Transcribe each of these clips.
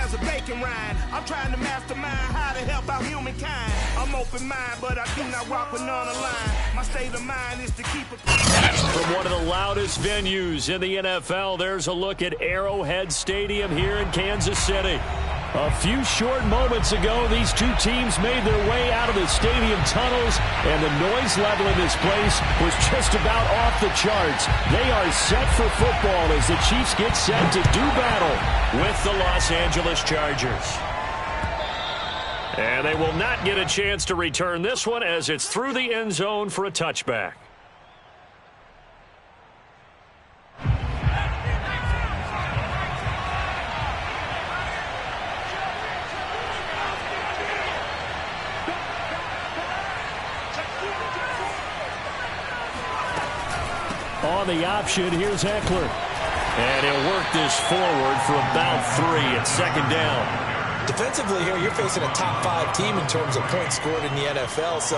as a bacon rind. I'm trying to mastermind how to help out humankind. I'm open-minded, but I do not rock with none aligned. My state of mind is to keep it. From one of the loudest venues in the NFL, there's a look at Arrowhead Stadium here in Kansas City. A few short moments ago, these two teams made their way out of the stadium tunnels, and the noise level in this place was just about off the charts. They are set for football as the Chiefs get set to do battle with the Los Angeles Chargers. And they will not get a chance to return this one as it's through the end zone for a touchback. On the option, here's Eckler. And he'll work this forward for about 3 at second down. Defensively here, you're facing a top 5 team in terms of points scored in the NFL. So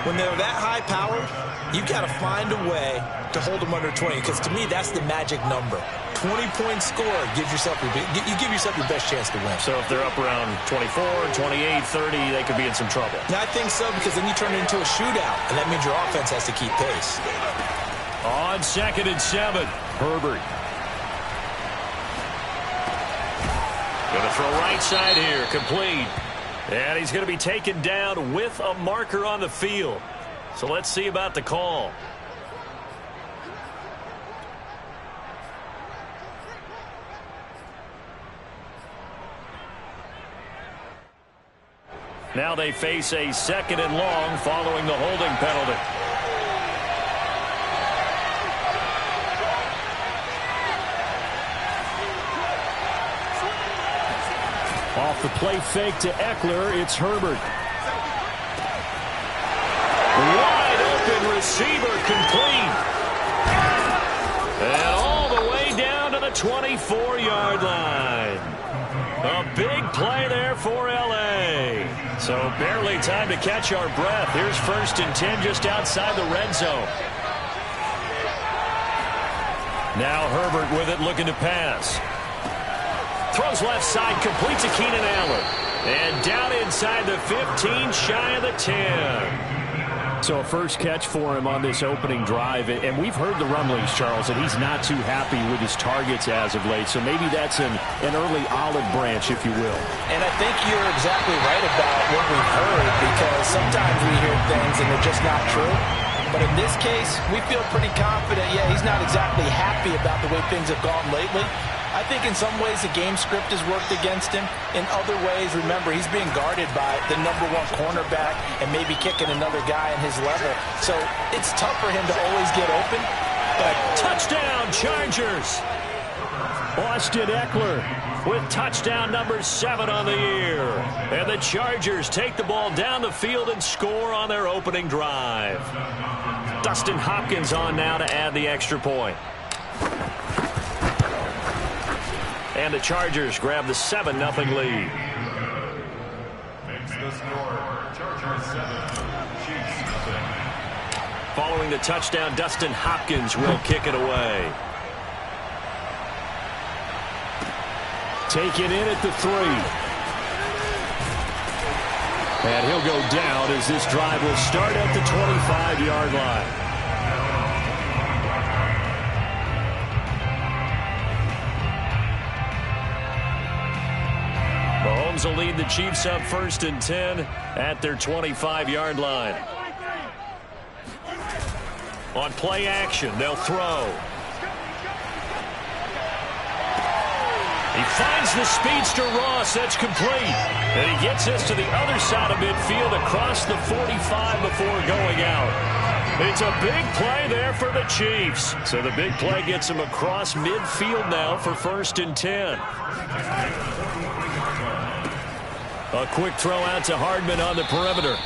when they're that high-powered, you've got to find a way to hold them under 20. Because to me, that's the magic number. 20-point score gives yourself you give yourself your best chance to win. So if they're up around 24, 28, 30, they could be in some trouble. Yeah, I think so, because then you turn it into a shootout, and that means your offense has to keep pace. On 2nd and 7, Herbert. Going to throw right side here, complete. And he's going to be taken down with a marker on the field. So let's see about the call. Now they face a 2nd and long following the holding penalty. Off the play fake to Eckler, it's Herbert. Wide open receiver, complete. And all the way down to the 24-yard line. A big play there for L.A. So barely time to catch our breath. Here's 1st and 10 just outside the red zone. Now Herbert with it, looking to pass. Throws left side, complete to Keenan Allen. And down inside the 15, shy of the 10. So a first catch for him on this opening drive. And we've heard the rumblings, Charles, that he's not too happy with his targets as of late. So maybe that's an early olive branch, if you will. And I think you're exactly right about what we've heard, because sometimes we hear things and they're just not true. But in this case, we feel pretty confident. Yeah, he's not exactly happy about the way things have gone lately. I think in some ways the game script has worked against him. In other ways, remember, he's being guarded by the #1 cornerback and maybe kicking another guy in his level. So it's tough for him to always get open. But touchdown, Chargers! Austin Eckler with touchdown number 7 on the year. And the Chargers take the ball down the field and score on their opening drive. Dustin Hopkins on now to add the extra point. And the Chargers grab the 7-0 lead. Makes the score, Chargers 7, Chiefs nothing. Following the touchdown, Dustin Hopkins will kick it away. Taken in at the 3. And he'll go down as this drive will start at the 25-yard line. Mahomes will lead the Chiefs up 1st and 10 at their 25-yard line. On play action, they'll throw. He finds the speedster Ross. That's complete. And he gets this to the other side of midfield across the 45 before going out. It's a big play there for the Chiefs. So the big play gets him across midfield now for 1st and 10. A quick throw out to Hardman on the perimeter.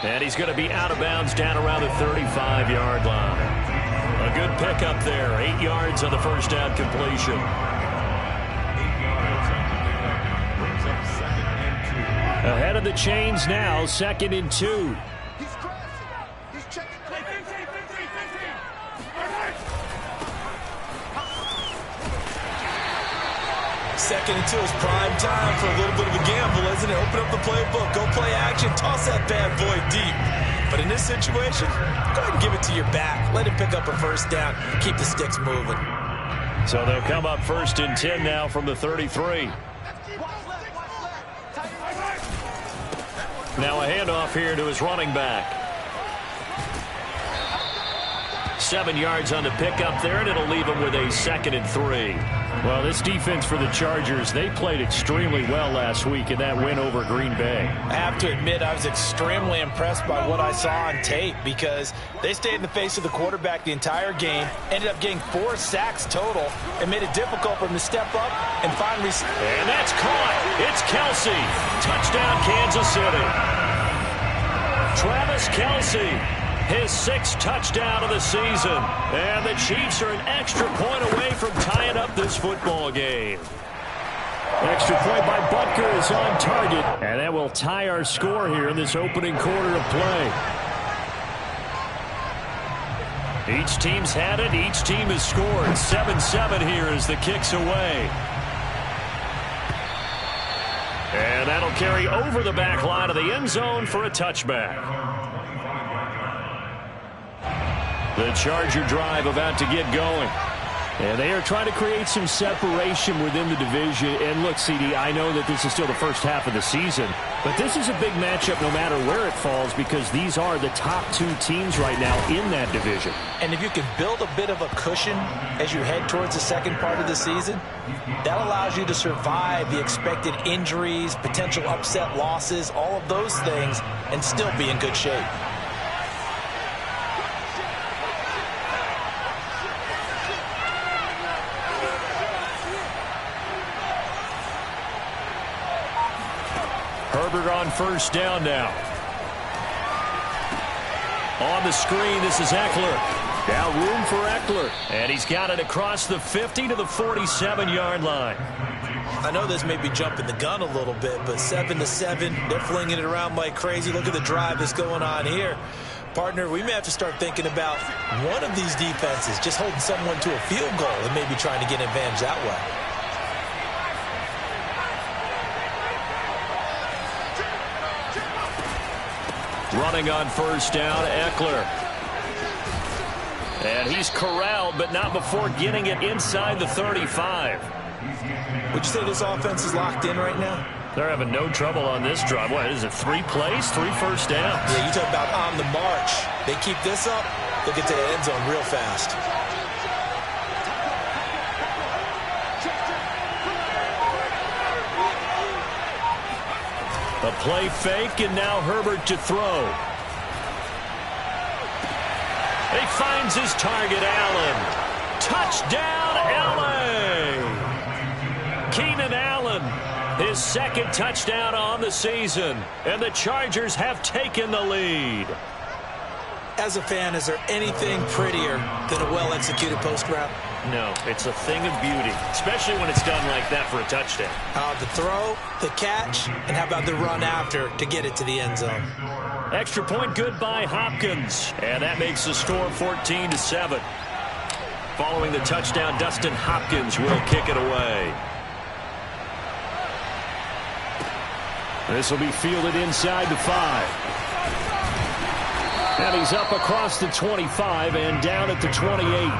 And he's going to be out of bounds down around the 35-yard line. A good pickup there. 8 yards on the first down completion. Ahead of the chains now, 2nd and 2. second until it's prime time for a little bit of a gamble, isn't it? Open up the playbook, go play action, toss that bad boy deep. But in this situation, go ahead and give it to your back. Let him pick up a first down. Keep the sticks moving. So they'll come up 1st and 10 now from the 33. Now a handoff here to his running back. 7 yards on the pickup there, and it'll leave him with a 2nd and 3. Well, this defense for the Chargers, they played extremely well last week in that win over Green Bay. I have to admit, I was extremely impressed by what I saw on tape because they stayed in the face of the quarterback the entire game, ended up getting 4 sacks total, and made it difficult for him to step up and finally... And that's caught. It's Kelsey. Touchdown, Kansas City. Travis Kelsey. His 6th touchdown of the season. And the Chiefs are an extra point away from tying up this football game. Extra point by Butker is on target. And that will tie our score here in this opening quarter of play. Each team's had it. Each team has scored. 7-7 here as the kick's away. And that'll carry over the back line of the end zone for a touchback. The Charger drive about to get going. And they are trying to create some separation within the division. And look, CD, I know that this is still the first half of the season, but this is a big matchup no matter where it falls because these are the top 2 teams right now in that division. And if you can build a bit of a cushion as you head towards the second part of the season, that allows you to survive the expected injuries, potential upset losses, all of those things, and still be in good shape. Herbert on 1st down now. On the screen, this is Eckler. Now room for Eckler. And he's got it across the 50 to the 47-yard line. I know this may be jumping the gun a little bit, but 7-7, they're flinging it around like crazy. Look at the drive that's going on here. Partner, we may have to start thinking about one of these defenses just holding someone to a field goal and maybe trying to get an advantage that way. Running on 1st down, Eckler. And he's corralled, but not before getting it inside the 35. Would you say this offense is locked in right now? They're having no trouble on this drive. What is it, 3 plays, 3 first downs? Yeah, you talk about on the march. They keep this up, they'll get to the end zone real fast. A play fake, and now Herbert to throw. He finds his target, Allen. Touchdown, LA! Keenan Allen, his 2nd touchdown on the season, and the Chargers have taken the lead. As a fan, is there anything prettier than a well-executed post route? No, it's a thing of beauty, especially when it's done like that for a touchdown. The throw, the catch, and how about the run after to get it to the end zone? Extra point good by Hopkins, and that makes the score 14-7. Following the touchdown, Dustin Hopkins will kick it away. This will be fielded inside the 5. And he's up across the 25 and down at the 28.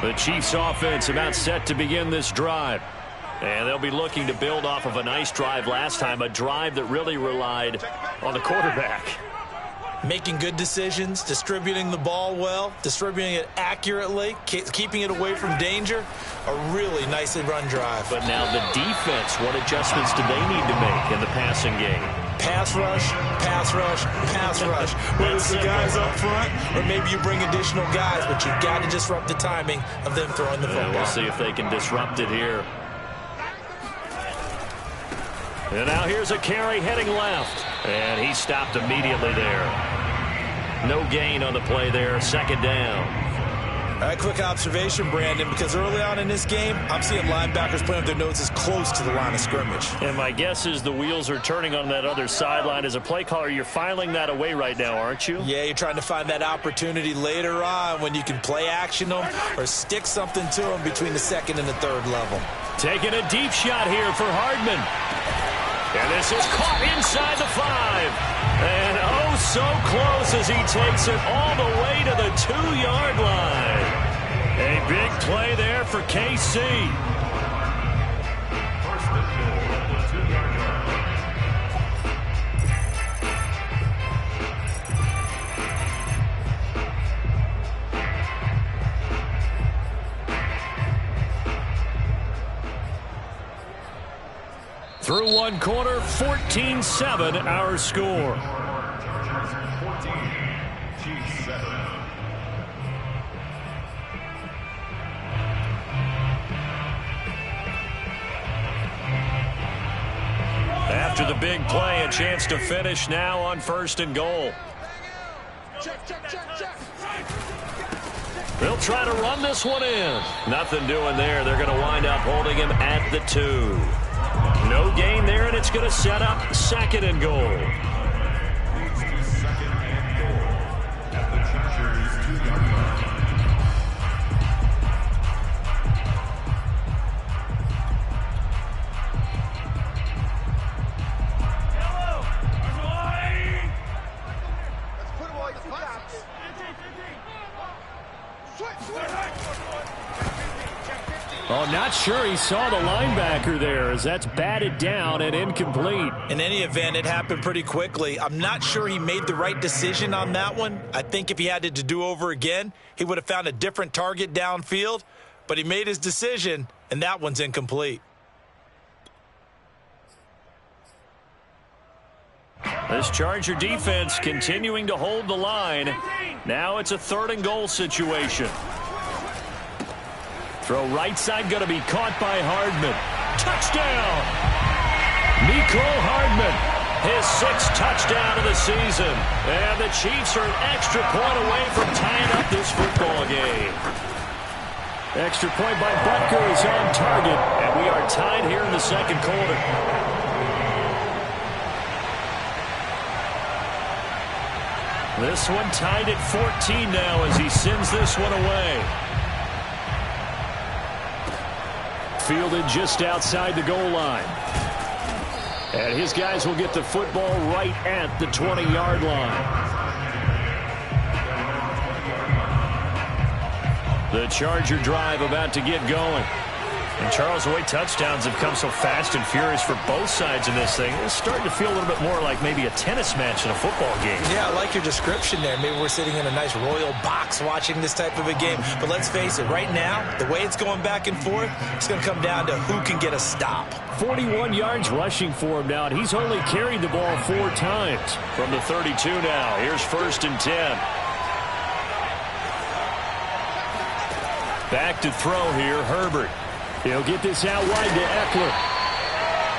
The Chiefs offense about set to begin this drive. And they'll be looking to build off of a nice drive last time, a drive that really relied on the quarterback. Making good decisions, distributing the ball well, distributing it accurately, keeping it away from danger. A really nicely run drive. But now the defense, what adjustments do they need to make in the passing game? Pass rush, pass rush, pass rush. Whether it's the guys up front or maybe you bring additional guys, but you've got to disrupt the timing of them throwing the football. We'll see if they can disrupt it here. And now here's a carry heading left. And he stopped immediately there. No gain on the play there, 2nd down. All right, quick observation, Brandon, because early on in this game, I'm seeing linebackers playing with their noses close to the line of scrimmage. And my guess is the wheels are turning on that other sideline. As a play caller, you're filing that away right now, aren't you? Yeah, you're trying to find that opportunity later on when you can play action them or stick something to them between the second and the third level. Taking a deep shot here for Hardman. And this is caught inside the 5. And oh, so close as he takes it all the way to the 2-yard line. A big play there for KC. First and goal at the 2-yard line. Through one quarter, 14-7 our score. 14, G7. After the big play, a chance to finish now on 1st and goal. They'll try to run this one in. Nothing doing there. They're going to wind up holding him at the 2. No gain there, and it's going to set up 2nd and goal. Leads to 2nd and goal at the Chargers' 2-yard line. Oh, not sure he saw the linebacker there as that's batted down and incomplete. In any event, it happened pretty quickly. I'm not sure he made the right decision on that one. I think if he had to do over again, he would have found a different target downfield. But he made his decision, and that one's incomplete. This Charger defense continuing to hold the line. Now it's a 3rd and goal situation. Throw right side going to be caught by Hardman. Touchdown! Mecole Hardman, his 6th touchdown of the season. And the Chiefs are an extra point away from tying up this football game. Extra point by Butker is on target. And we are tied here in the 2nd quarter. This one tied at 14 now as he sends this one away. Fielded just outside the goal line. And his guys will get the football right at the 20-yard line. The Charger drive about to get going. And Charles, the way touchdowns have come so fast and furious for both sides in this thing, it's starting to feel a little bit more like maybe a tennis match in a football game. Yeah, I like your description there. Maybe we're sitting in a nice royal box watching this type of a game. But let's face it, right now, the way it's going back and forth, it's going to come down to who can get a stop. 41 yards rushing for him now, and he's only carried the ball 4 times. From the 32 now, here's 1st and 10. Back to throw here, Herbert. He'll get this out wide to Eckler.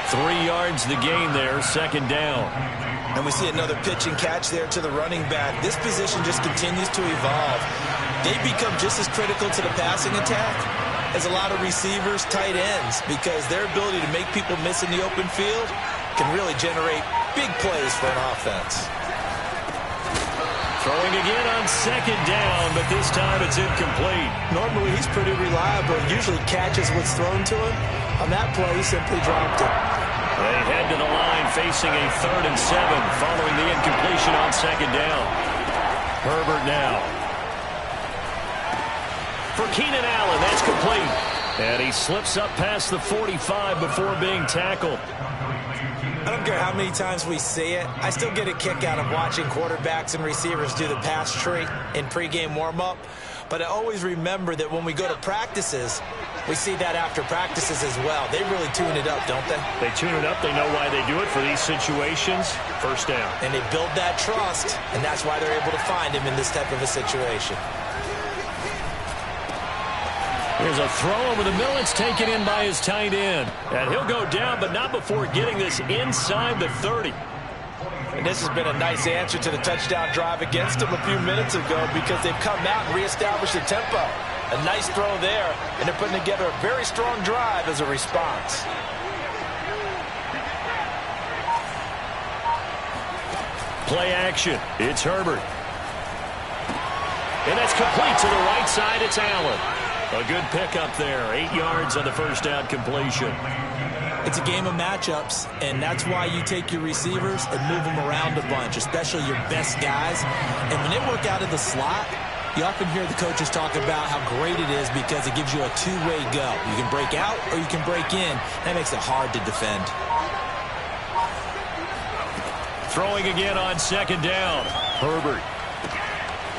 3 yards the gain there, 2nd down. And we see another pitch and catch there to the running back. This position just continues to evolve. They become just as critical to the passing attack as a lot of receivers, tight ends, because their ability to make people miss in the open field can really generate big plays for an offense. Throwing again on 2nd down, but this time it's incomplete. Normally he's pretty reliable. Usually catches what's thrown to him. On that play, he simply dropped it. They head to the line facing a 3rd and 7 following the incompletion on 2nd down. Herbert now. For Keenan Allen, that's complete. And he slips up past the 45 before being tackled. I don't care how many times we see it. I still get a kick out of watching quarterbacks and receivers do the pass tree in pregame warm-up. But I always remember that when we go to practices, we see that after practices as well. They really tune it up, don't they? They tune it up. They know why they do it for these situations. 1st down. And they build that trust, and that's why they're able to find him in this type of a situation. Here's a throw over the middle. It's taken in by his tight end. And he'll go down, but not before getting this inside the 30. And this has been a nice answer to the touchdown drive against them a few minutes ago because they've come out and reestablished the tempo. A nice throw there, and they're putting together a very strong drive as a response. Play action. It's Herbert. And that's complete to the right side. It's Allen. A good pickup there. 8 yards on the first down completion. It's a game of matchups, and that's why you take your receivers and move them around a bunch, especially your best guys. And when they work out of the slot, you often hear the coaches talk about how great it is because it gives you a two-way go. You can break out or you can break in. That makes it hard to defend. Throwing again on second down. Herbert.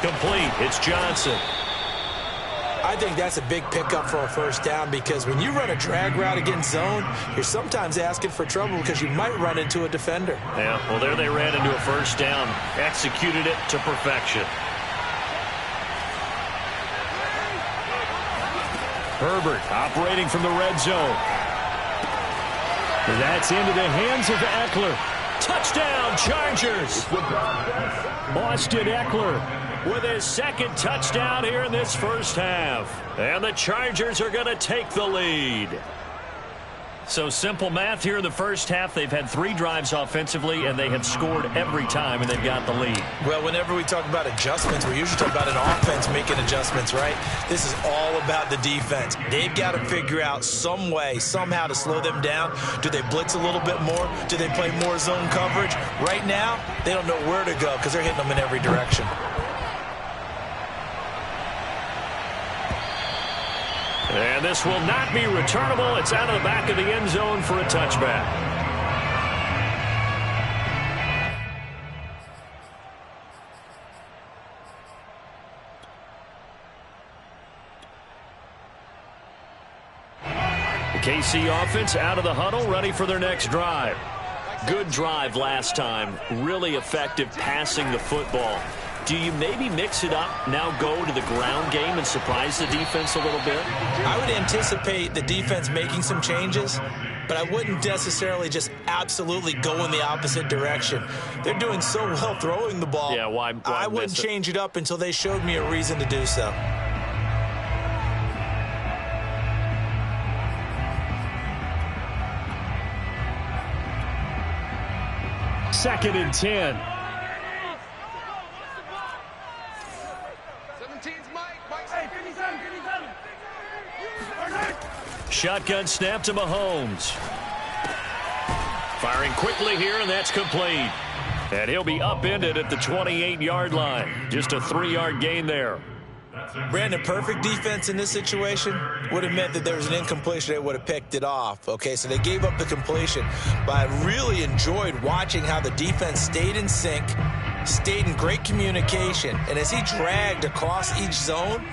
Complete. It's Johnson. I think that's a big pickup for a first down because when you run a drag route against zone, you're sometimes asking for trouble because you might run into a defender. Yeah, well, there they ran into a first down. Executed it to perfection. Herbert operating from the red zone. That's into the hands of Eckler. Touchdown, Chargers. Austin Eckler with his second touchdown here in this first half. And the Chargers are going to take the lead. So simple math here in the first half. They've had 3 drives offensively, and they have scored every time, and they've got the lead. Well, whenever we talk about adjustments, we usually talk about an offense making adjustments, right? This is all about the defense. They've got to figure out some way, somehow to slow them down. Do they blitz a little bit more? Do they play more zone coverage? Right now, they don't know where to go because they're hitting them in every direction. And this will not be returnable. It's out of the back of the end zone for a touchback. The KC offense out of the huddle, ready for their next drive. Good drive last time. Really effective passing the football. Do you maybe mix it up, now go to the ground game and surprise the defense a little bit? I would anticipate the defense making some changes, but I wouldn't necessarily just absolutely go in the opposite direction. They're doing so well throwing the ball. Yeah, why I wouldn't change it up until they showed me a reason to do so. Second and 10. Shotgun snap to Mahomes. Firing quickly here, and that's complete. And he'll be upended at the 28-yard line. Just a 3-yard gain there. Brandon, perfect defense in this situation would have meant that there was an incompletion. They would have picked it off. Okay, so they gave up the completion. But I really enjoyed watching how the defense stayed in sync, stayed in great communication. And as he dragged across each zone,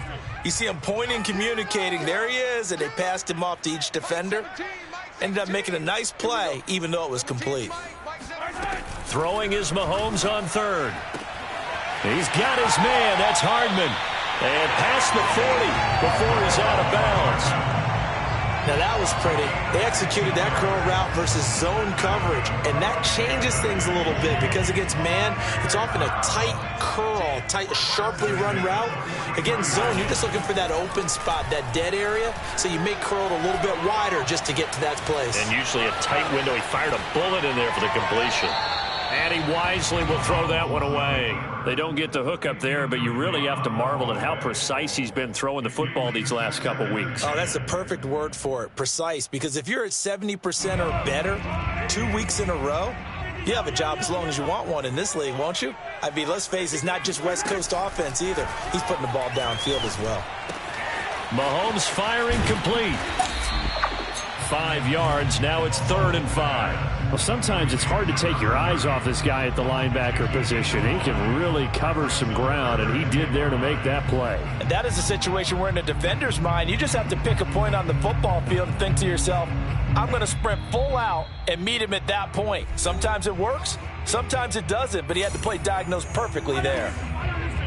you see him pointing, communicating. There he is, and they passed him off to each defender. Ended up making a nice play, even though it was complete. Throwing is Mahomes on third. He's got his man. That's Hardman. And past the 40 before he's out of bounds. Now that was pretty. They executed that curl route versus zone coverage, and that changes things a little bit because against man, it's often a tight curl, tight, sharply run route. Against zone, you're just looking for that open spot, that dead area, so you make curl a little bit wider just to get to that place. And usually a tight window. He fired a bullet in there for the completion. And he wisely will throw that one away. They don't get the hook up there, but you really have to marvel at how precise he's been throwing the football these last couple weeks. Oh, that's the perfect word for it, precise. Because if you're at 70% or better 2 weeks in a row, you have a job as long as you want one in this league, won't you? I mean, let's face it, it's not just West Coast offense either. He's putting the ball downfield as well. Mahomes firing complete. 5 yards. Now it's 3rd and 5. Well, sometimes it's hard to take your eyes off this guy at the linebacker position. He can really cover some ground, and he did there to make that play. And that is a situation where in a defender's mind, you just have to pick a point on the football field and think to yourself, I'm going to sprint full out and meet him at that point. Sometimes it works, sometimes it doesn't, but he had to play diagnose perfectly there.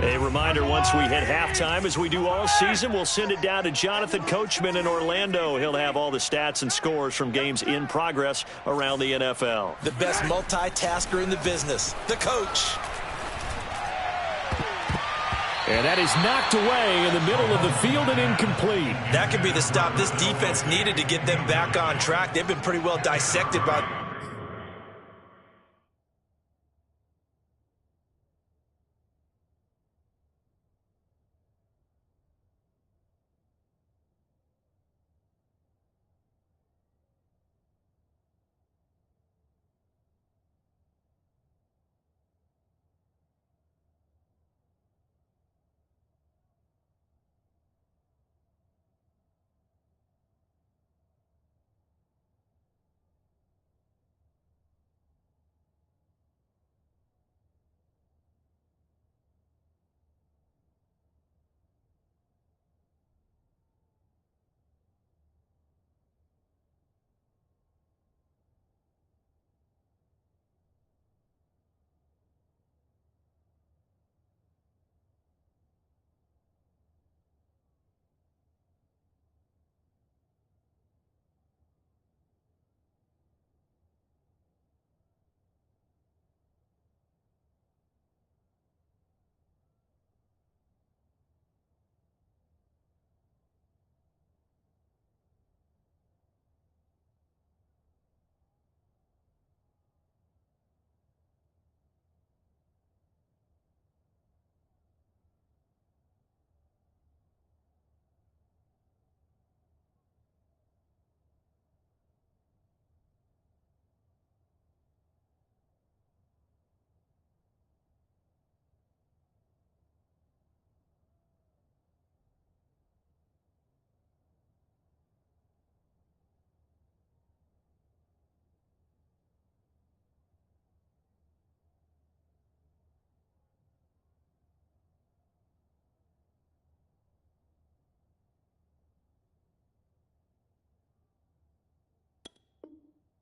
A reminder, once we hit halftime, as we do all season, we'll send it down to Jonathan Coachman in Orlando. He'll have all the stats and scores from games in progress around the NFL. The best multitasker in the business, the coach. And that is knocked away in the middle of the field and incomplete. That could be the stop this defense needed to get them back on track. They've been pretty well dissected by...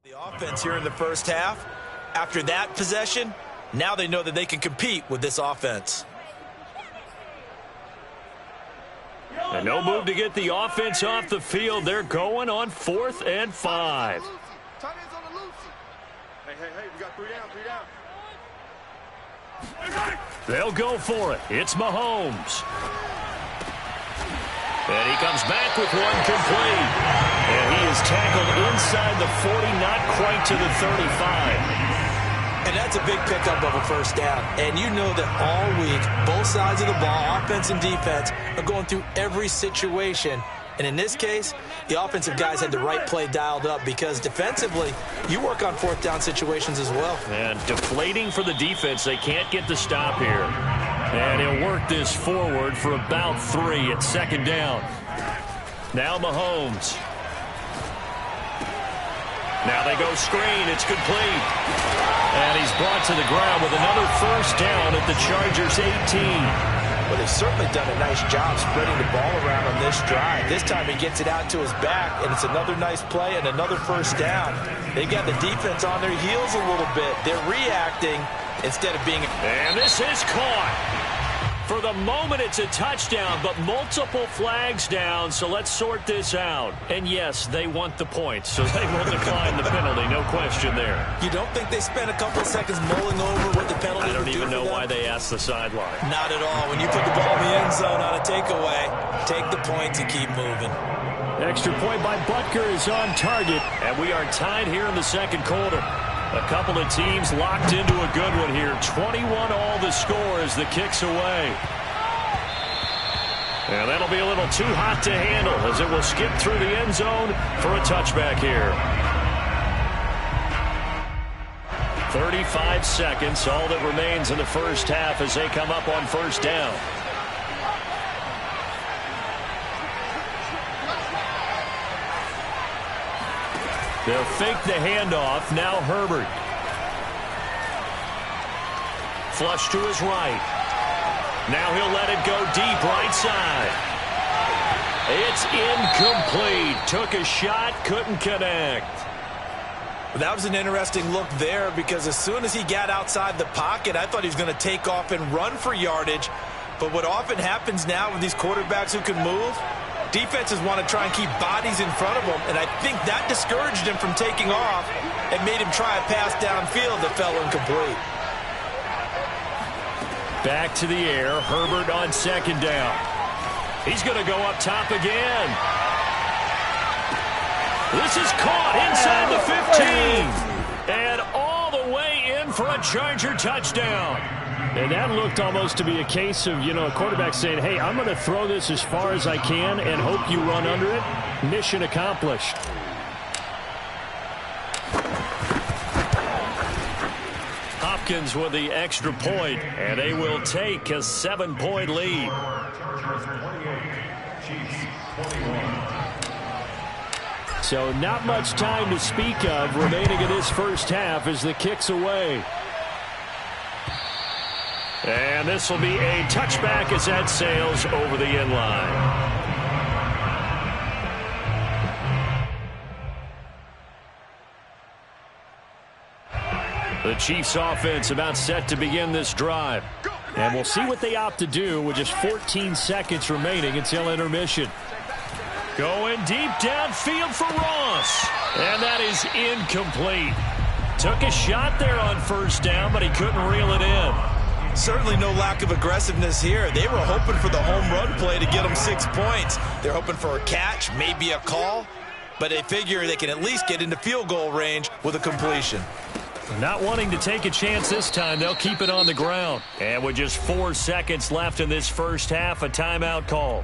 The offense here in the first half. After that possession, now they know that they can compete with this offense. And no move to get the offense off the field. They're going on 4th and 5. Hey, we got 3 down. They'll go for it. It's Mahomes. And he comes back with one complete. And he is tackled inside the 40, not quite to the 35. And that's a big pickup of a first down. And you know that all week, both sides of the ball, offense and defense, are going through every situation. And in this case, the offensive guys had the right play dialed up because defensively, you work on 4th down situations as well. And deflating for the defense. They can't get the stop here. And he'll work this forward for about 3 at 2nd down. Now Mahomes. Now they go screen. It's complete. And he's brought to the ground with another first down at the Chargers' 18. Well, they've certainly done a nice job spreading the ball around on this drive. This time he gets it out to his back, and it's another nice play and another first down. They got the defense on their heels a little bit. They're reacting instead of being... And this is caught. For the moment, it's a touchdown, but multiple flags down, so let's sort this out. And yes, they want the points, so they will decline the penalty, no question there. You don't think they spent a couple of seconds mulling over what the penalty would do? I don't even know why they asked the sideline. Not at all. When you put the ball in the end zone on a takeaway, take the points and keep moving. Extra point by Butker is on target, and we are tied here in the second quarter. A couple of teams locked into a good one here. 21 all the score as the kick's away. And that'll be a little too hot to handle as it will skip through the end zone for a touchback here. 35 seconds, all that remains in the first half as they come up on first down. They'll fake the handoff. Now Herbert. Flush to his right. Now he'll let it go deep right side. It's incomplete. Took a shot, couldn't connect. That was an interesting look there because as soon as he got outside the pocket, I thought he was going to take off and run for yardage. But what often happens now with these quarterbacks who can move, defenses want to try and keep bodies in front of them, and I think that discouraged him from taking off and made him try a pass downfield that fell incomplete. Back to the air, Herbert on second down. He's going to go up top again. This is caught inside the 15. And all the way in for a Charger touchdown. And that looked almost to be a case of, a quarterback saying, hey, I'm going to throw this as far as I can and hope you run under it. Mission accomplished. Hopkins with the extra point, and they will take a 7-point lead. So not much time to speak of remaining in this first half as the kick's away. And this will be a touchback as that sails over the end line. The Chiefs offense about set to begin this drive. And we'll see what they opt to do with just 14 seconds remaining until intermission. Going deep downfield for Ross. And that is incomplete. Took a shot there on first down, but he couldn't reel it in. Certainly no lack of aggressiveness here. They were hoping for the home run play to get them 6 points. They're hoping for a catch, maybe a call, but they figure they can at least get into field goal range with a completion. Not wanting to take a chance this time, they'll keep it on the ground. And with just 4 seconds left in this first half, a timeout call.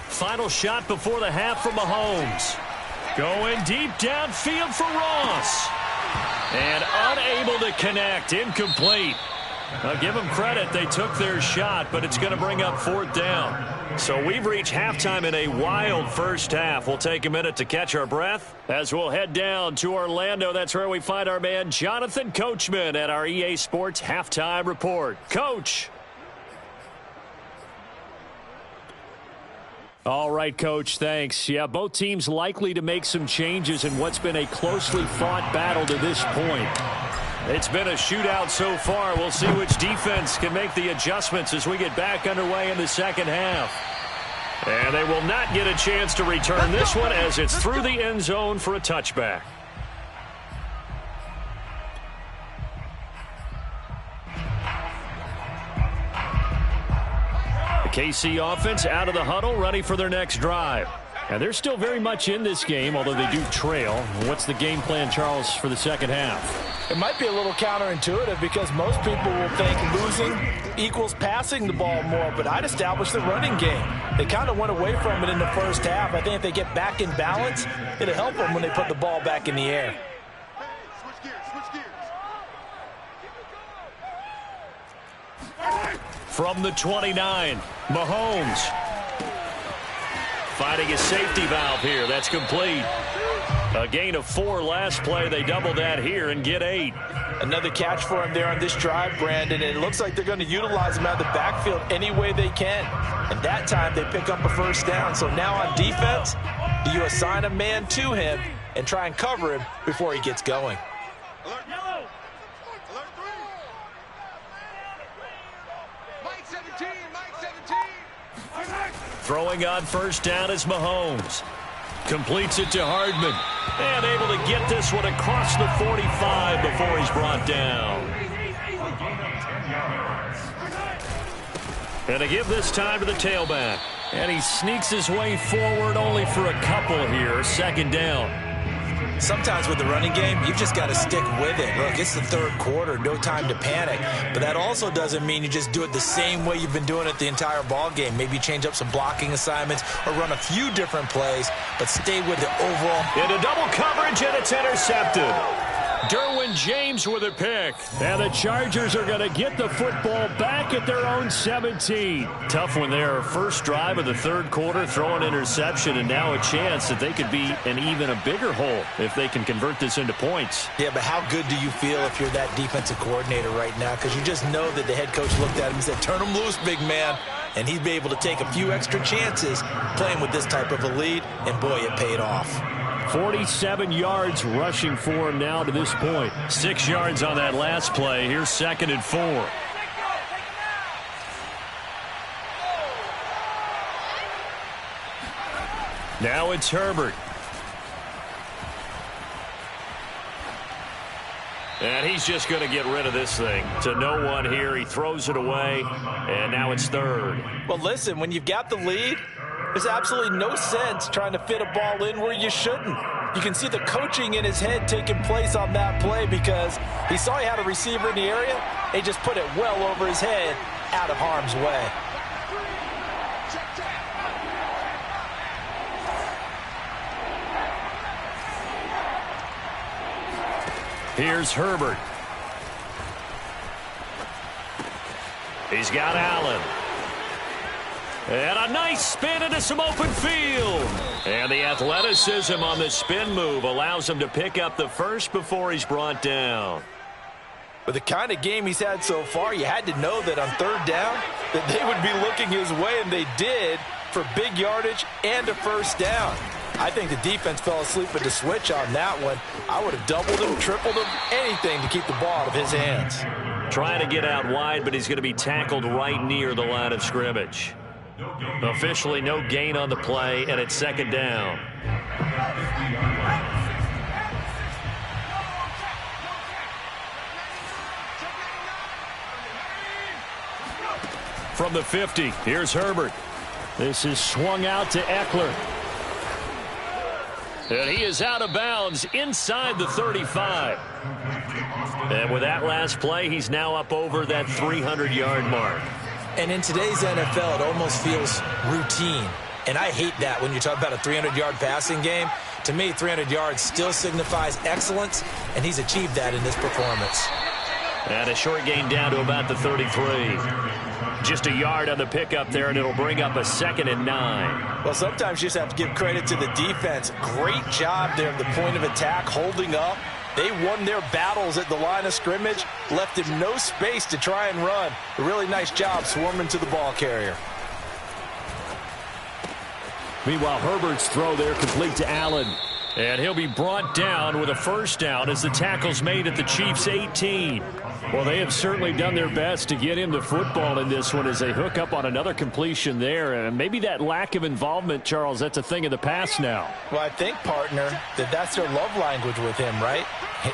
Final shot before the half from Mahomes. Going deep downfield for Ross. And unable to connect. Incomplete. I'll give them credit. They took their shot, but it's going to bring up fourth down. So we've reached halftime in a wild first half. We'll take a minute to catch our breath as we'll head down to Orlando. That's where we find our man Jonathan Coachman at our EA Sports Halftime Report. Coach. All right, Coach, thanks. Yeah, both teams likely to make some changes in what's been a closely fought battle to this point. It's been a shootout so far. We'll see which defense can make the adjustments as we get back underway in the second half. And they will not get a chance to return this one as it's through the end zone for a touchback. KC offense out of the huddle, ready for their next drive. And they're still very much in this game, although they do trail. What's the game plan, Charles, for the second half? It might be a little counterintuitive because most people will think losing equals passing the ball more, but I'd establish the running game. They kind of went away from it in the first half. I think if they get back in balance, it'll help them when they put the ball back in the air. From the 29, Mahomes. Finding a safety valve here. That's complete. A gain of 4 last play. They double that here and get 8. Another catch for him there on this drive, Brandon. And it looks like they're going to utilize him out of the backfield any way they can. And that time they pick up a first down. So now on defense, do you assign a man to him and try and cover him before he gets going? Throwing on first down is Mahomes. Completes it to Hardman. And able to get this one across the 45 before he's brought down. And to give this time to the tailback. And he sneaks his way forward only for a couple here. Second down. Sometimes with the running game, you've just got to stick with it. Look, it's the third quarter, no time to panic. But that also doesn't mean you just do it the same way you've been doing it the entire ball game. Maybe change up some blocking assignments or run a few different plays, but stay with the overall. Into double coverage, and it's intercepted. Derwin James with a pick. And the Chargers are going to get the football back at their own 17. Tough one there. First drive of the third quarter, throw an interception, and now a chance that they could be in even a bigger hole if they can convert this into points. Yeah, but how good do you feel if you're that defensive coordinator right now? Because you just know that the head coach looked at him and said, turn him loose, big man. And he'd be able to take a few extra chances playing with this type of a lead, and boy, it paid off. 47 yards rushing for him now to this point. 6 yards on that last play. Here's 2nd and 4. Now it's Herbert. And he's just going to get rid of this thing. To no one here. He throws it away. And now it's 3rd. Well, listen, when you've got the lead, there's absolutely no sense trying to fit a ball in where you shouldn't. You can see the coaching in his head taking place on that play because he saw he had a receiver in the area. He just put it well over his head, out of harm's way. Here's Herbert. He's got Allen. And a nice spin into some open field. And the athleticism on the spin move allows him to pick up the first before he's brought down. With the kind of game he's had so far, you had to know that on 3rd down that they would be looking his way, and they did, for big yardage and a first down. I think the defense fell asleep at the switch on that one. I would have doubled him, tripled him, anything to keep the ball out of his hands. Trying to get out wide, but he's going to be tackled right near the line of scrimmage. Officially no gain on the play, and it's 2nd down. From the 50, here's Herbert. This is swung out to Eckler. And he is out of bounds inside the 35. And with that last play, he's now up over that 300-yard mark. And in today's NFL, it almost feels routine. And I hate that when you talk about a 300-yard passing game. To me, 300 yards still signifies excellence, and he's achieved that in this performance. And a short gain down to about the 33. Just a yard on the pickup there, and it'll bring up a 2nd and 9. Well, sometimes you just have to give credit to the defense. Great job there at the point of attack, holding up. They won their battles at the line of scrimmage, left him no space to try and run. A really nice job swarming to the ball carrier. Meanwhile, Herbert's throw there complete to Allen. And he'll be brought down with a first down as the tackle's made at the Chiefs' 18. Well, they have certainly done their best to get him the football in this one as they hook up on another completion there. And maybe that lack of involvement, Charles, that's a thing of the past now. Well, I think, partner, that's their love language with him, right?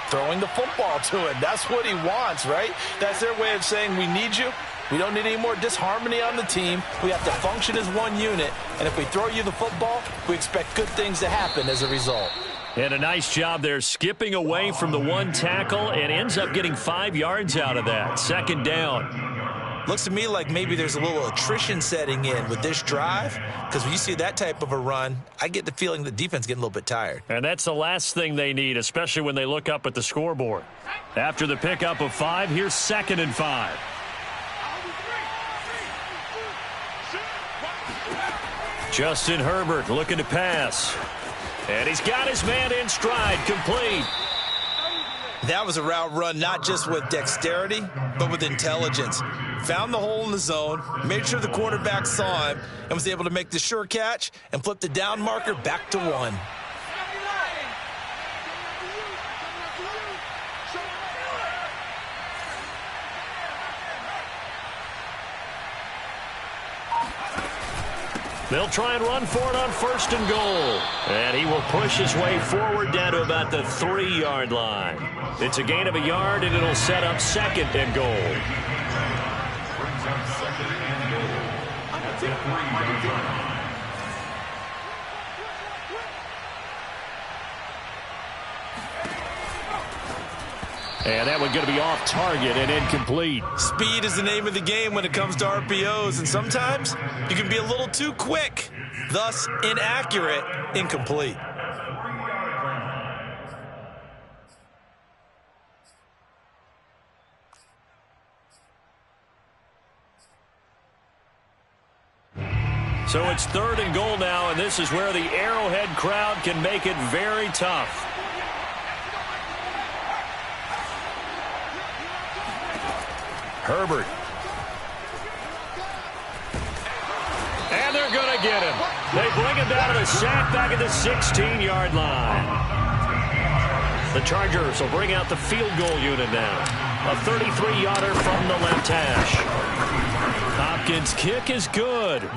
Throwing the football to him. That's what he wants, right? That's their way of saying, we need you. We don't need any more disharmony on the team. We have to function as one unit. And if we throw you the football, we expect good things to happen as a result. And a nice job there skipping away from the one tackle and ends up getting 5 yards out of that. 2nd down. Looks to me like maybe there's a little attrition setting in with this drive, because when you see that type of a run, I get the feeling the defense is getting a little bit tired. And that's the last thing they need, especially when they look up at the scoreboard. After the pickup of 5, here's 2nd and 5. Justin Herbert looking to pass. And he's got his man in stride, complete. That was a route run not just with dexterity, but with intelligence. Found the hole in the zone, made sure the quarterback saw him, and was able to make the sure catch and flip the down marker back to 1. They'll try and run for it on 1st and goal. And he will push his way forward down to about the 3-yard line. It's a gain of a yard, and it'll set up 2nd and goal. Brings up 2nd and goal at the 3-yard line. And that one's going to be off target and incomplete. Speed is the name of the game when it comes to RPOs, and sometimes you can be a little too quick, thus inaccurate, incomplete. So it's 3rd and goal now, and this is where the Arrowhead crowd can make it very tough. Herbert. And they're going to get him. They bring him down to the sack back at the 16-yard line. The Chargers will bring out the field goal unit now. A 33-yarder from the left hash. Hopkins' kick is good.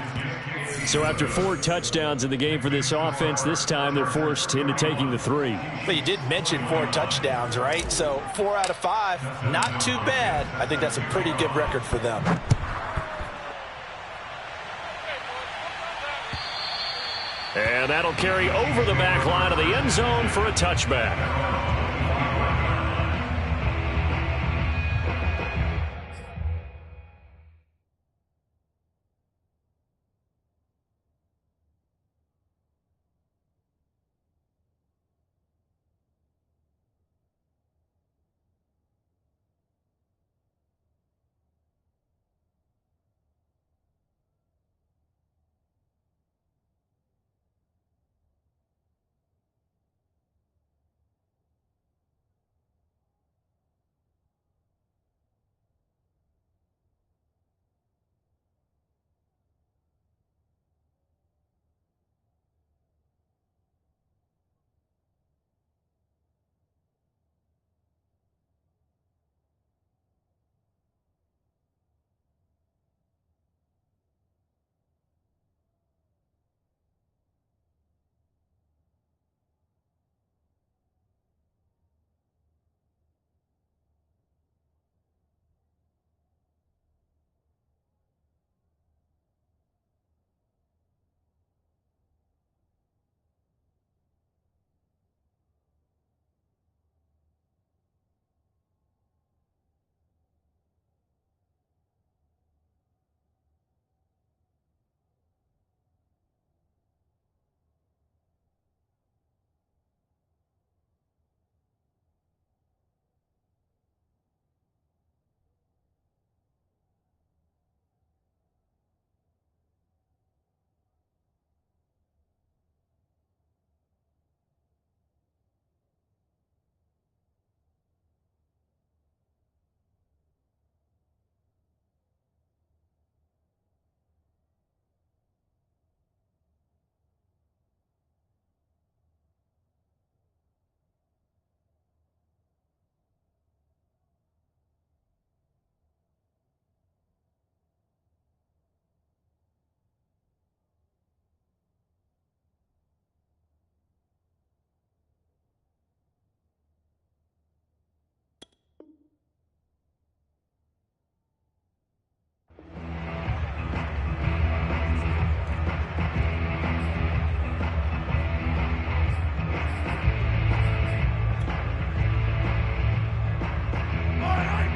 So after 4 touchdowns in the game for this offense, this time they're forced into taking the 3. But you did mention 4 touchdowns, right? So 4 out of 5, not too bad. I think that's a pretty good record for them. And that'll carry over the back line of the end zone for a touchback.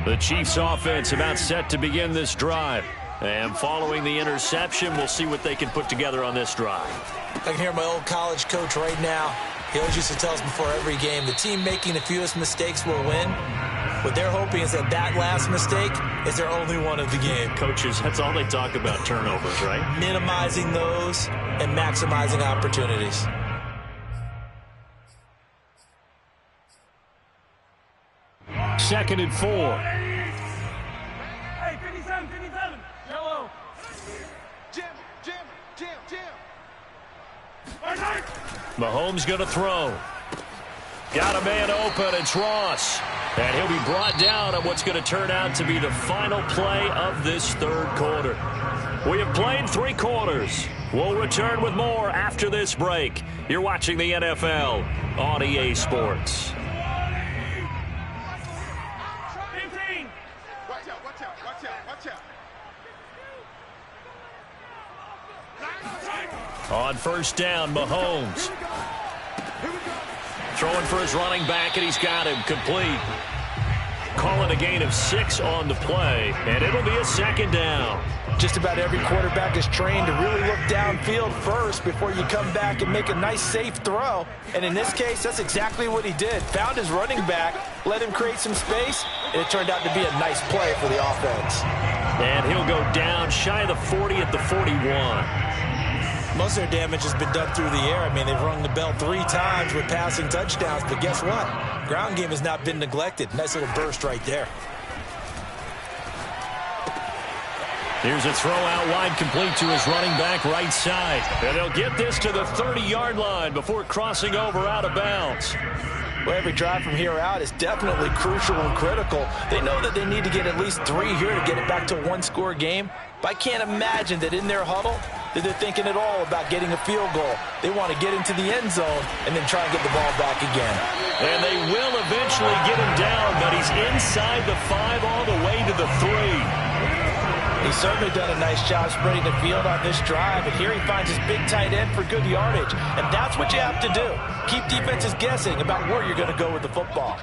The Chiefs offense about set to begin this drive. And following the interception, we'll see what they can put together on this drive. I can hear my old college coach right now. He always used to tell us before every game, the team making the fewest mistakes will win. What they're hoping is that last mistake is their only one of the game. Coaches, that's all they talk about, turnovers, right? Minimizing those and maximizing opportunities. Second and 4. Hey, 57, 57. Yellow. Jim. Mahomes going to throw. Got a man open. It's Ross. And he'll be brought down on what's going to turn out to be the final play of this third quarter. We have played 3 quarters. We'll return with more after this break. You're watching the NFL on EA Sports. On first down, Mahomes. Throwing for his running back, and he's got him complete. Calling a gain of 6 on the play, and it'll be a second down. Just about every quarterback is trained to really look downfield first before you come back and make a nice, safe throw. And in this case, that's exactly what he did. Found his running back, let him create some space, and it turned out to be a nice play for the offense. And he'll go down shy of the 40 at the 41. Most of their damage has been done through the air. I mean, they've rung the bell 3 times with passing touchdowns, but guess what? Ground game has not been neglected. Nice little burst right there. Here's a throw out wide, complete to his running back right side. And they'll get this to the 30-yard line before crossing over out of bounds. Well, every drive from here out is definitely crucial and critical. They know that they need to get at least 3 here to get it back to a one-score game. But I can't imagine that in their huddle that they're thinking at all about getting a field goal. They want to get into the end zone and then try and get the ball back again. And they will eventually get him down, but he's inside the 5 all the way to the 3. He's certainly done a nice job spreading the field on this drive, and here he finds his big tight end for good yardage. And that's what you have to do. Keep defenses guessing about where you're going to go with the football.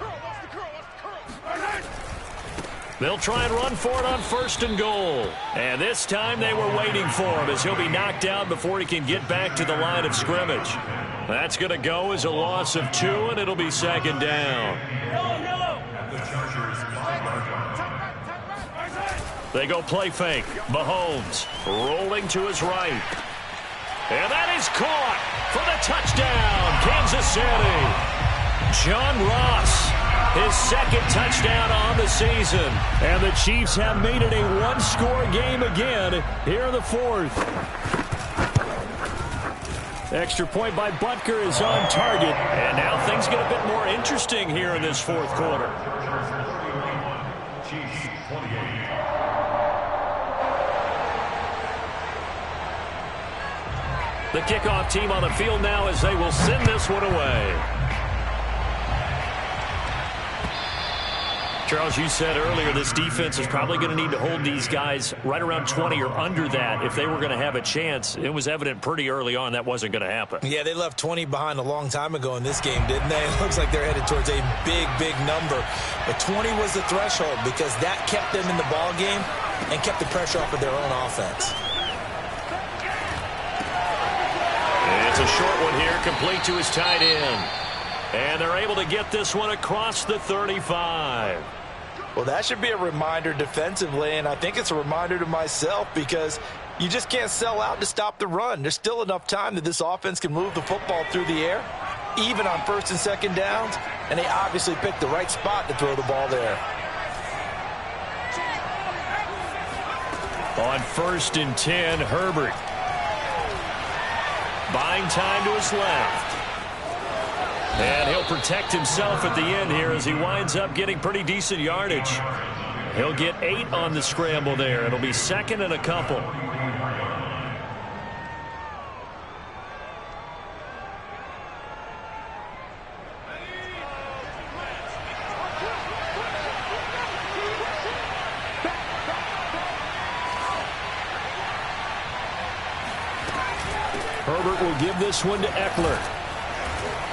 They'll try and run for it on 1st and goal. And this time they were waiting for him as he'll be knocked down before he can get back to the line of scrimmage. That's going to go as a loss of 2, and it'll be 2nd down. They go play fake. Mahomes rolling to his right. And that is caught for the touchdown, Kansas City. John Ross, his 2nd touchdown on the season. And the Chiefs have made it a one-score game again here in the 4th. Extra point by Butker is on target. And now things get a bit more interesting here in this 4th quarter. Chiefs 28. The kickoff team on the field now as they will send this one away. Charles, you said earlier this defense is probably going to need to hold these guys right around 20 or under that if they were going to have a chance. It was evident pretty early on that wasn't going to happen. Yeah, they left 20 behind a long time ago in this game, didn't they? It looks like they're headed towards a big, big number. But 20 was the threshold because that kept them in the ball game and kept the pressure off of their own offense. It's a short one here, complete to his tight end. And they're able to get this one across the 35. Well, that should be a reminder defensively, and I think it's a reminder to myself because you just can't sell out to stop the run. There's still enough time that this offense can move the football through the air, even on 1st and 2nd downs, and they obviously picked the right spot to throw the ball there. On 1st and 10, Herbert. Buying time to his left. And he'll protect himself at the end here as he winds up getting pretty decent yardage. He'll get 8 on the scramble there. It'll be 2nd and a couple. Herbert will give this one to Eckler.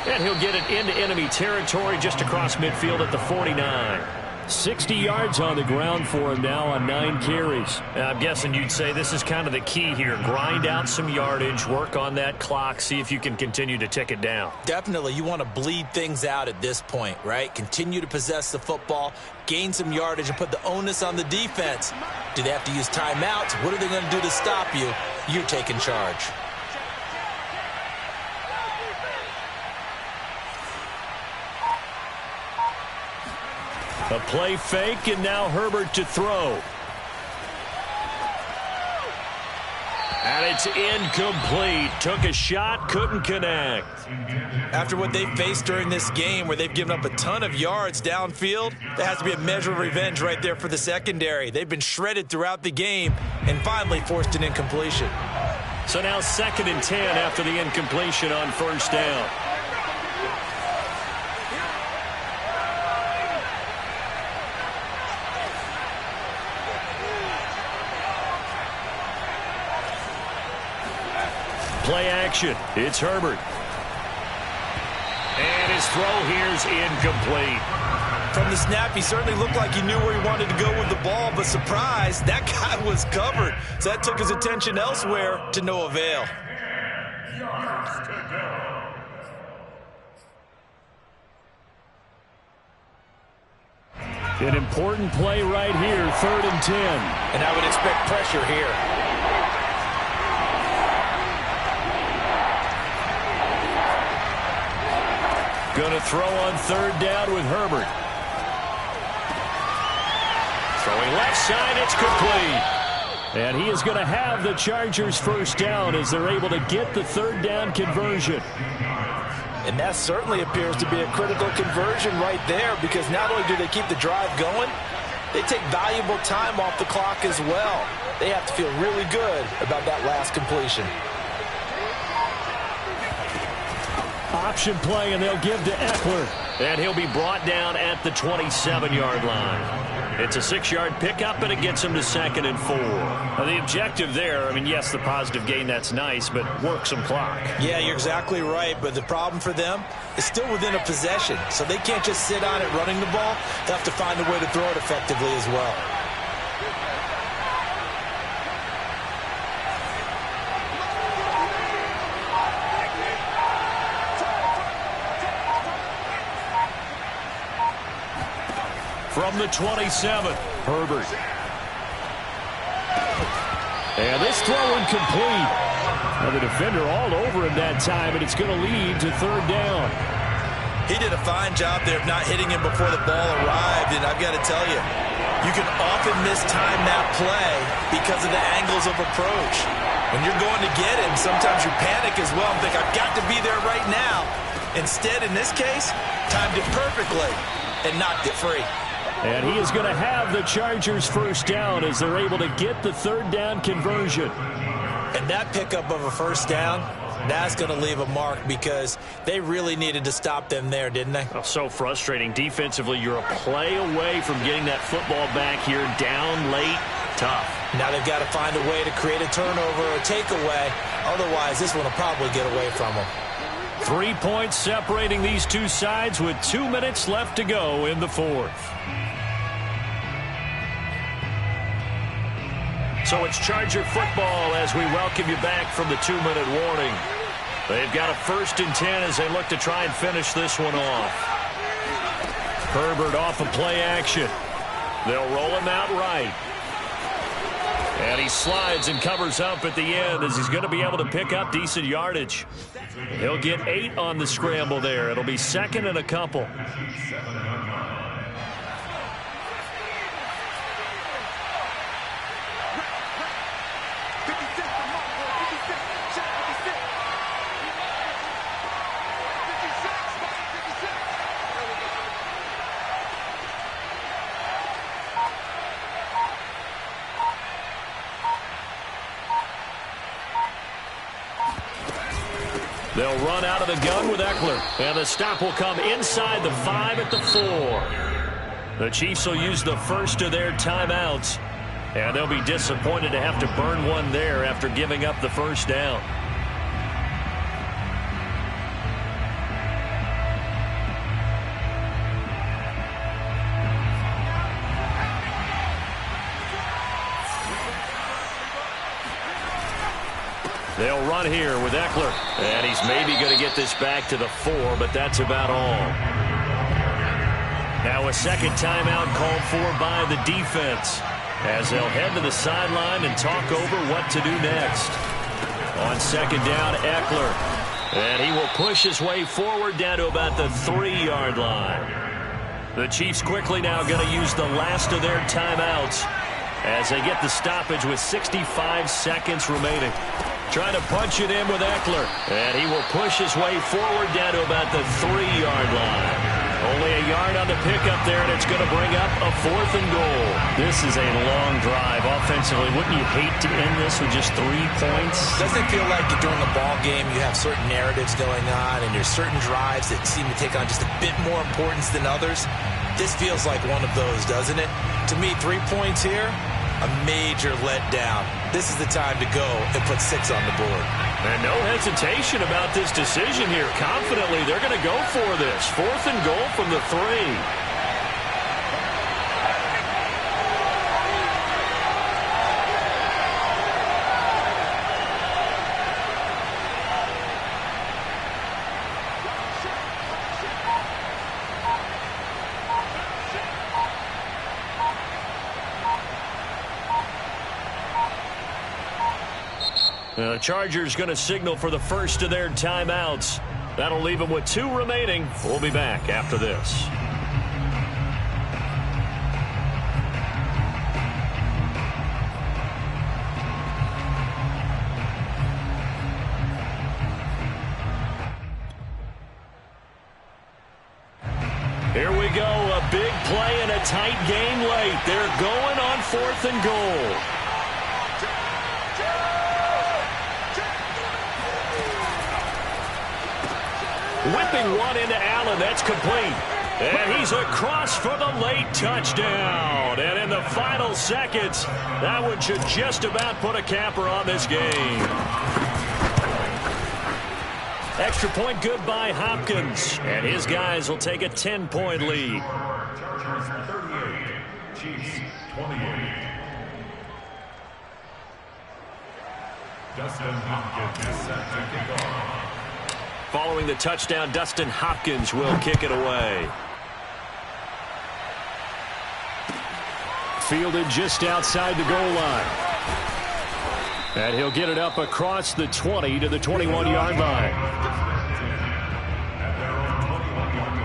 And he'll get it into enemy territory just across midfield at the 49. 60 yards on the ground for him now on 9 carries. I'm guessing you'd say this is kind of the key here. Grind out some yardage, work on that clock, see if you can continue to tick it down. Definitely. You want to bleed things out at this point, right? Continue to possess the football, gain some yardage, and put the onus on the defense. Do they have to use timeouts? What are they going to do to stop you? You're taking charge. A play fake, and now Herbert to throw. And it's incomplete. Took a shot, couldn't connect. After what they faced during this game where they've given up a ton of yards downfield, there has to be a measure of revenge right there for the secondary. They've been shredded throughout the game and finally forced an incompletion. So now 2nd and 10 after the incompletion on 1st down. Play action. It's Herbert. And his throw here's incomplete. From the snap, he certainly looked like he knew where he wanted to go with the ball, but surprise, that guy was covered. So that took his attention elsewhere to no avail. An important play right here, 3rd and 10. And I would expect pressure here. Going to throw on 3rd down with Herbert. Throwing left side, it's complete. And he is going to have the Chargers first down as they're able to get the third down conversion. And that certainly appears to be a critical conversion right there, because not only do they keep the drive going, they take valuable time off the clock as well. They have to feel really good about that last completion. Option play, and they'll give to Eckler. And he'll be brought down at the 27-yard line. It's a 6-yard pickup, and it gets him to 2nd and 4. Now, the objective there, I mean, yes, the positive gain, that's nice, but work some clock. Yeah, you're exactly right, but the problem for them is still within a possession, so they can't just sit on it running the ball. They have to find a way to throw it effectively as well. From the 27, Herbert. And this throw incomplete. Now the defender all over him that time, and it's going to lead to third down. He did a fine job there of not hitting him before the ball arrived, and I've got to tell you, you can often mistime that play because of the angles of approach. When you're going to get him, sometimes you panic as well and think, I've got to be there right now. Instead, in this case, timed it perfectly and knocked it free. And he is going to have the Chargers first down as they're able to get the third down conversion. And that pickup of a first down, that's going to leave a mark because they really needed to stop them there, didn't they? Oh, so frustrating. Defensively, you're a play away from getting that football back here, down late, tough. Now they've got to find a way to create a turnover or a takeaway. Otherwise, this one will probably get away from them. 3 points separating these two sides with 2 minutes left to go in the fourth. So it's Charger football as we welcome you back from the 2-minute warning. They've got a 1st and 10 as they look to try and finish this one off. Herbert off of play action. They'll roll him out right. And he slides and covers up at the end as he's going to be able to pick up decent yardage. He'll get 8 on the scramble there. It'll be 2nd and a couple. They'll run out of the gun with Eckler. And the stop will come inside the 5 at the 4. The Chiefs will use the first of their timeouts. And they'll be disappointed to have to burn one there after giving up the first down. They'll run here with Eckler. And he's maybe going to get this back to the 4, but that's about all. Now a second timeout called for by the defense as they'll head to the sideline and talk over what to do next. On 2nd down, Eckler. And he will push his way forward down to about the 3-yard line. The Chiefs quickly now going to use the last of their timeouts as they get the stoppage with 65 seconds remaining. Trying to punch it in with Eckler. And he will push his way forward down to about the 3-yard line. Only a yard on the pickup there, and it's going to bring up a 4th and goal. This is a long drive offensively. Wouldn't you hate to end this with just 3 points? Doesn't it feel like during a ball game you have certain narratives going on and there's certain drives that seem to take on just a bit more importance than others? This feels like one of those, doesn't it? To me, 3 points here, a major letdown. This is the time to go and put 6 on the board. And no hesitation about this decision here. Confidently, they're going to go for this. 4th and goal from the 3. The Chargers going to signal for the first of their timeouts. That'll leave them with 2 remaining. We'll be back after this. go. A big play and a tight game late. They're going on 4th and goal. Whipping one into Allen. That's complete. And he's across for the late touchdown. And in the final seconds, that one should just about put a capper on this game. Extra point good by Hopkins. And his guys will take a 10-point lead. Chargers 38, Chiefs 28. Dustin Hopkins is set to kick off. Following the touchdown, Dustin Hopkins will kick it away. Fielded just outside the goal line. And he'll get it up across the 20 to the 21-yard line. At their own 21-yard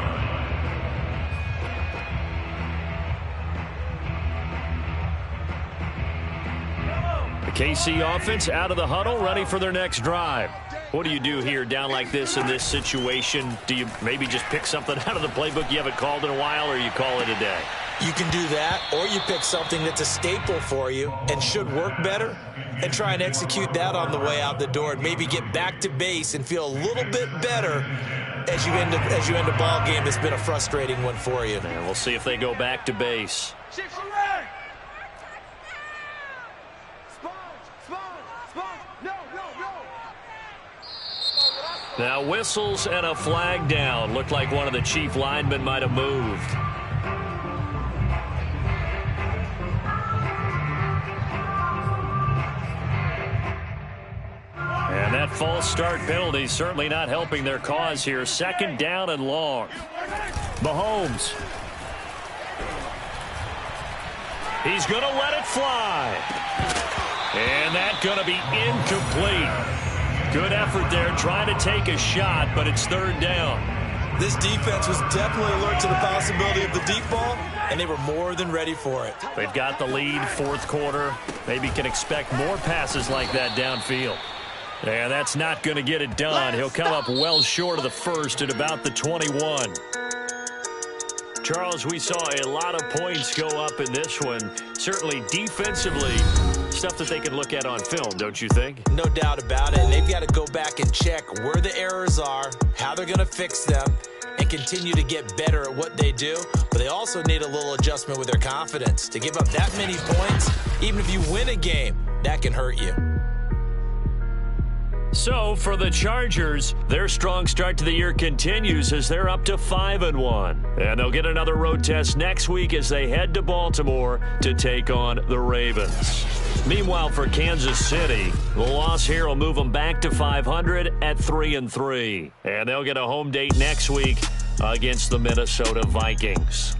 line. The KC offense out of the huddle, ready for their next drive. What do you do here down like this in this situation? Do you maybe just pick something out of the playbook you haven't called in a while, or you call it a day? You can do that, or you pick something that's a staple for you and should work better and try and execute that on the way out the door and maybe get back to base and feel a little bit better as you end a ball game that's been a frustrating one for you. And we'll see if they go back to base. Now whistles and a flag down. Looked like one of the Chief linemen might have moved. And that false start penalty certainly not helping their cause here. 2nd down and long. Mahomes. He's going to let it fly. And that's going to be incomplete. Good effort there trying to take a shot, but it's 3rd down. This defense was definitely alert to the possibility of the deep ball, and they were more than ready for it. They've got the lead, 4th quarter. Maybe can expect more passes like that downfield. And that's not going to get it done. He'll come up well short of the first at about the 21. Charles, we saw a lot of points go up in this one. Certainly defensively, stuff that they can look at on film, don't you think? No doubt about it. And they've got to go back and check where the errors are, how they're going to fix them, and continue to get better at what they do. But they also need a little adjustment with their confidence. To give up that many points, even if you win a game, that can hurt you. So for the Chargers, their strong start to the year continues as they're up to 5-1. And they'll get another road test next week as they head to Baltimore to take on the Ravens. Meanwhile, for Kansas City, the loss here will move them back to 500 at 3-3. And they'll get a home date next week against the Minnesota Vikings.